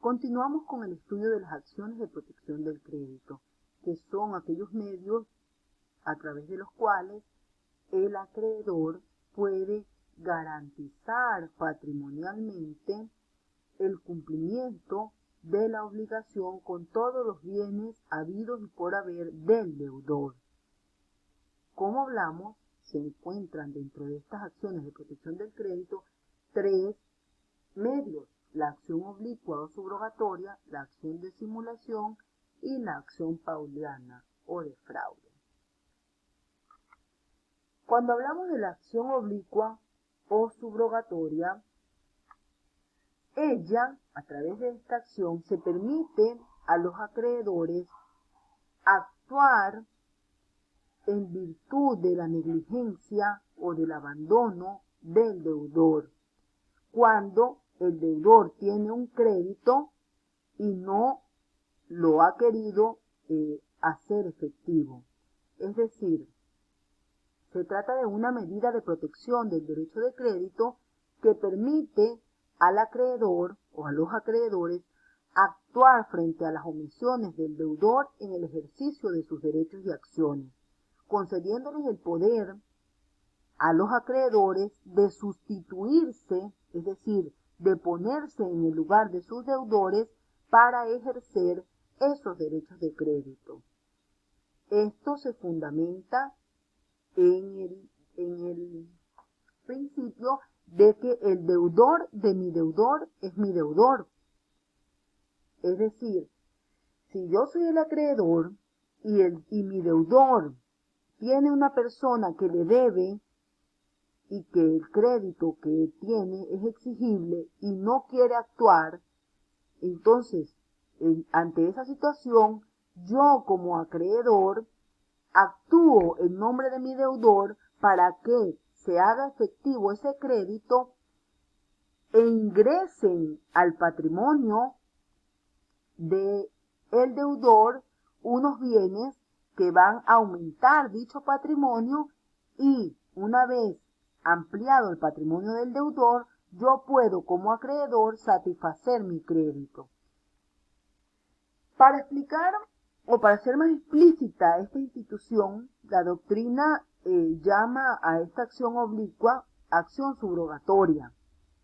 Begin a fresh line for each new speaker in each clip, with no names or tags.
Continuamos con el estudio de las acciones de protección del crédito, que son aquellos medios a través de los cuales el acreedor puede garantizar patrimonialmente el cumplimiento de la obligación con todos los bienes habidos y por haber del deudor. Como hablamos, se encuentran dentro de estas acciones de protección del crédito tres medios: la acción oblicua o subrogatoria, la acción de simulación y la acción pauliana o de fraude. Cuando hablamos de la acción oblicua o subrogatoria, ella, a través de esta acción, se permite a los acreedores actuar en virtud de la negligencia o del abandono del deudor, cuando el deudor tiene un crédito y no lo ha querido hacer efectivo. Es decir, se trata de una medida de protección del derecho de crédito que permite al acreedor o a los acreedores actuar frente a las omisiones del deudor en el ejercicio de sus derechos y acciones, concediéndoles el poder a los acreedores de sustituirse, es decir, de ponerse en el lugar de sus deudores para ejercer esos derechos de crédito. Esto se fundamenta en el principio de que el deudor de mi deudor es mi deudor. Es decir, si yo soy el acreedor y mi deudor tiene una persona que le debe y que el crédito que tiene es exigible y no quiere actuar, entonces, ante esa situación, yo como acreedor actúo en nombre de mi deudor para que se haga efectivo ese crédito e ingresen al patrimonio del deudor unos bienes que van a aumentar dicho patrimonio, y una vez ampliado el patrimonio del deudor, yo puedo como acreedor satisfacer mi crédito. Para explicar o para hacer más explícita esta institución, la doctrina llama a esta acción oblicua acción subrogatoria,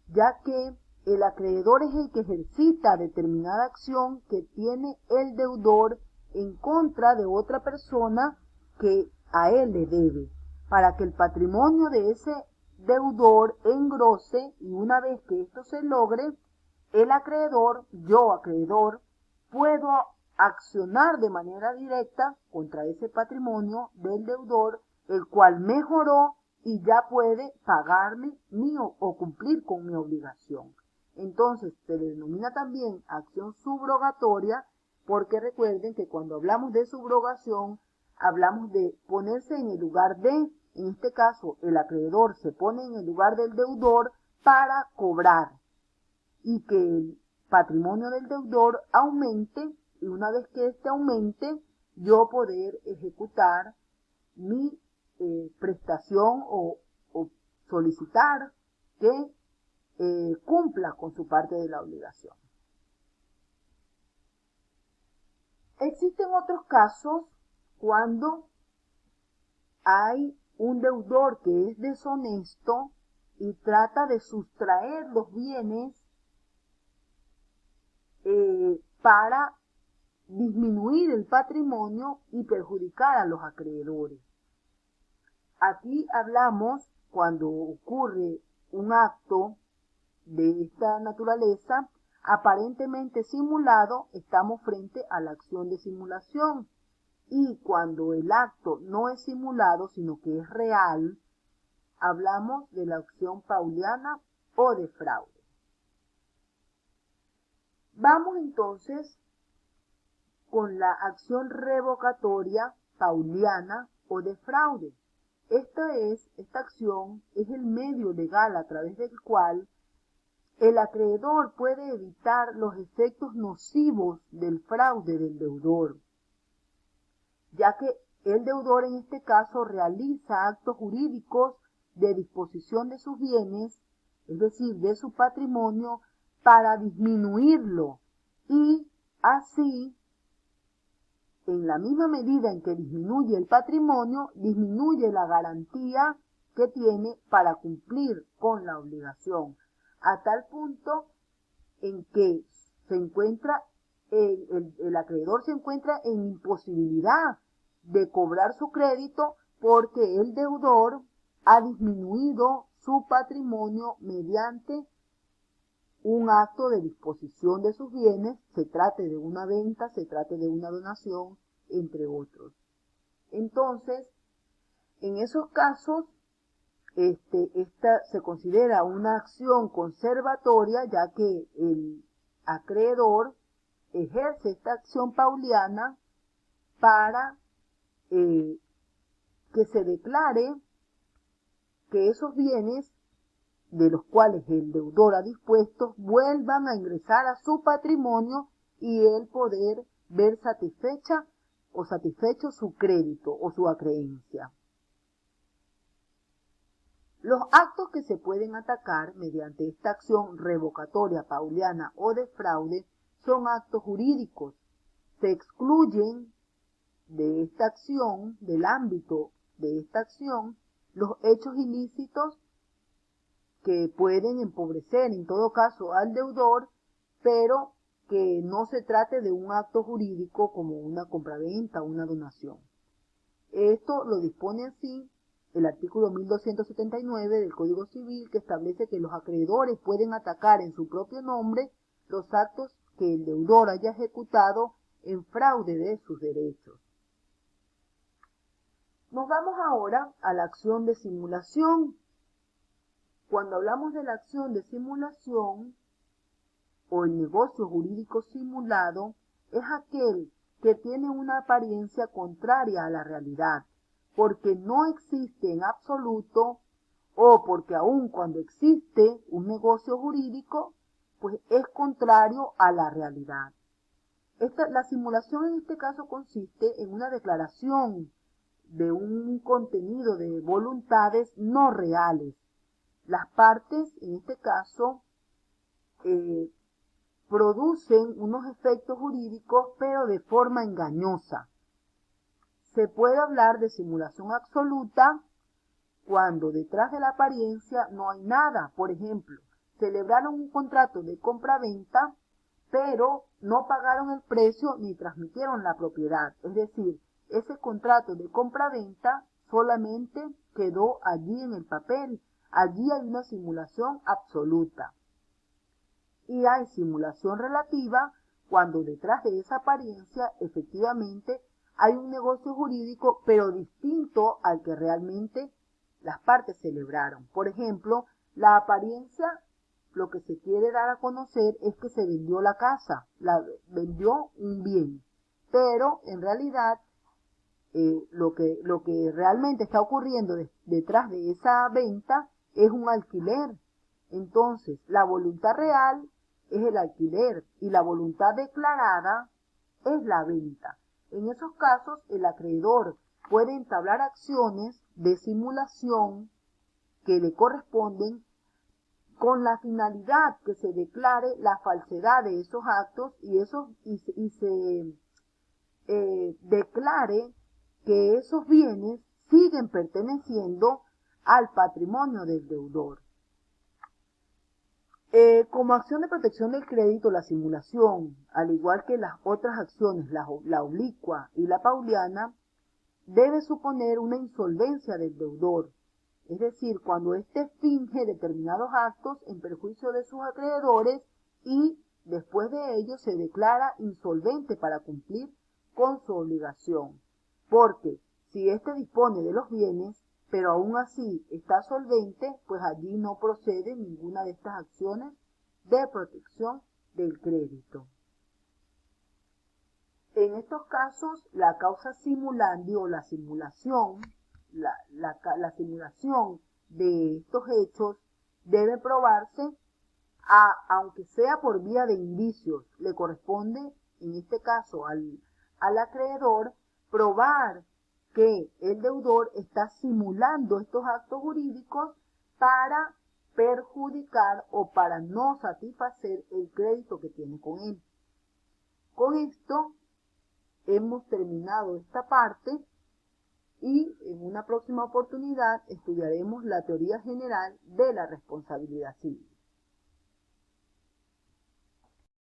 ya que el acreedor es el que ejercita determinada acción que tiene el deudor en contra de otra persona que a él le debe, para que el patrimonio de ese deudor engrose, y una vez que esto se logre, el acreedor, yo acreedor, puedo accionar de manera directa contra ese patrimonio del deudor, el cual mejoró y ya puede pagarme o cumplir con mi obligación. Entonces se denomina también acción subrogatoria, porque recuerden que cuando hablamos de subrogación hablamos de ponerse en el lugar de, en este caso el acreedor se pone en el lugar del deudor para cobrar y que el patrimonio del deudor aumente, y una vez que este aumente, yo poder ejecutar mi prestación o solicitar que cumpla con su parte de la obligación. Existen otros casos cuando hay un deudor que es deshonesto y trata de sustraer los bienes para disminuir el patrimonio y perjudicar a los acreedores. Aquí hablamos cuando ocurre un acto de esta naturaleza aparentemente simulado, estamos frente a la acción de simulación, y cuando el acto no es simulado sino que es real, hablamos de la acción pauliana o de fraude. Vamos entonces con la acción revocatoria pauliana o de fraude. Esta acción es el medio legal a través del cual el acreedor puede evitar los efectos nocivos del fraude del deudor, ya que el deudor en este caso realiza actos jurídicos de disposición de sus bienes, es decir, de su patrimonio, para disminuirlo y así, en la misma medida en que disminuye el patrimonio, disminuye la garantía que tiene para cumplir con la obligación, a tal punto en que se encuentra el acreedor se encuentra en imposibilidad de cobrar su crédito porque el deudor ha disminuido su patrimonio mediante un acto de disposición de sus bienes, se trate de una venta, se trate de una donación, entre otros. Entonces, en esos casos, esta se considera una acción conservatoria, ya que el acreedor ejerce esta acción pauliana para que se declare que esos bienes de los cuales el deudor ha dispuesto vuelvan a ingresar a su patrimonio y él poder ver satisfecha o satisfecho su crédito o su acreencia. Los actos que se pueden atacar mediante esta acción revocatoria pauliana o de fraude son actos jurídicos. Se excluyen de esta acción, del ámbito de esta acción, los hechos ilícitos que pueden empobrecer en todo caso al deudor, pero que no se trate de un acto jurídico como una compraventa o una donación. Esto lo dispone así el artículo 1279 del Código Civil, que establece que los acreedores pueden atacar en su propio nombre los actos que el deudor haya ejecutado en fraude de sus derechos. Nos vamos ahora a la acción de simulación. Cuando hablamos de la acción de simulación o el negocio jurídico simulado, es aquel que tiene una apariencia contraria a la realidad, porque no existe en absoluto o porque aun cuando existe un negocio jurídico, pues es contrario a la realidad. La simulación en este caso consiste en una declaración de un contenido de voluntades no reales. Las partes, en este caso, producen unos efectos jurídicos, pero de forma engañosa. Se puede hablar de simulación absoluta cuando detrás de la apariencia no hay nada. Por ejemplo, celebraron un contrato de compra-venta, pero no pagaron el precio ni transmitieron la propiedad. Es decir, ese contrato de compra-venta solamente quedó allí en el papel. Allí hay una simulación absoluta. Y hay simulación relativa cuando detrás de esa apariencia efectivamente hay un negocio jurídico, pero distinto al que realmente las partes celebraron. Por ejemplo, la apariencia, lo que se quiere dar a conocer es que se vendió la casa, vendió un bien, pero en realidad lo que realmente está ocurriendo detrás de esa venta es un alquiler. Entonces, la voluntad real es el alquiler y la voluntad declarada es la venta. En esos casos, el acreedor puede entablar acciones de simulación que le corresponden con la finalidad que se declare la falsedad de esos actos y se declare que esos bienes siguen perteneciendo al patrimonio del deudor. Como acción de protección del crédito, la simulación, al igual que las otras acciones, la oblicua y la pauliana, debe suponer una insolvencia del deudor, es decir, cuando éste finge determinados actos en perjuicio de sus acreedores y después de ello se declara insolvente para cumplir con su obligación. Porque si éste dispone de los bienes, pero aún así está solvente, pues allí no procede ninguna de estas acciones de protección del crédito. En estos casos, la causa simulandi o la simulación, la simulación de estos hechos debe probarse, aunque sea por vía de indicios. Le corresponde, en este caso, al acreedor probar que el deudor está simulando estos actos jurídicos para perjudicar o para no satisfacer el crédito que tiene con él. Con esto hemos terminado esta parte y en una próxima oportunidad estudiaremos la teoría general de la responsabilidad civil.